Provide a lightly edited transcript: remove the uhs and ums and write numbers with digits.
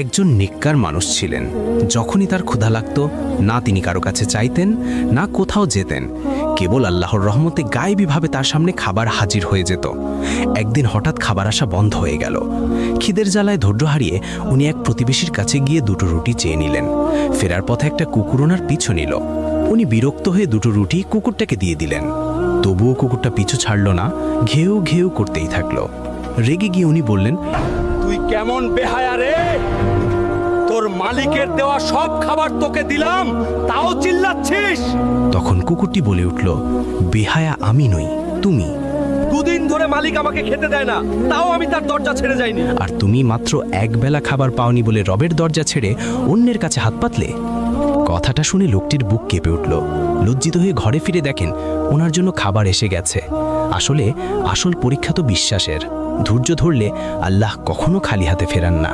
একজন নেককার মানুষ ছিলেন। যখনই তার ক্ষুধা লাগত, না তিনি কারো কাছে চাইতেন, না কোথাও যেতেন। কেবল আল্লাহর রহমতে গায়েবীভাবে তার সামনে খাবার হাজির হয়ে যেত। একদিন হঠাৎ খাবার আসা বন্ধ হয়ে গেল। খিদের জ্বালায় ধৈর্য হারিয়ে উনি এক প্রতিবেশীর কাছে গিয়ে 2টো রুটি চেয়ে নিলেন। ফেরার পথে একটা কুকুর ওনার পিছু নিল। উনি বিরক্ত হয়ে 2টো রুটি কুকুরটাকে দিয়ে দিলেন। তবুও কুকুরটা পিছু ছাড়ল না, ঘেউ ঘেউ করতেই থাকলো। রেগে গিয়ে উনি বললেন, তুই কেমন বেহায়া রে! তোর মালিকের দেওয়া সব খাবার তোকে দিলাম, তাও চিল্লাচ্ছিস? তখন কুকুরটি বলে উঠল, বেহায়া আমি নই, তুমি। 2 দিন ধরে মালিক আমাকে খেতে দেয় না, তাও আমি তার দরজা ছেড়ে যাইনি। আর তুমি মাত্র একবেলা খাবার পাওনি বলে রবের দরজা ছেড়ে অন্যের কাছে হাত পাতলে? কথাটা শুনে লোকটির বুক কেঁপে উঠল। লজ্জিত হয়ে ঘরে ফিরে দেখেন ওনার জন্য খাবার এসে গেছে। আসল পরীক্ষা তো বিশ্বাসের। ধৈর্য ধরলে আল্লাহ কখনো খালি হাতে ফেরান না।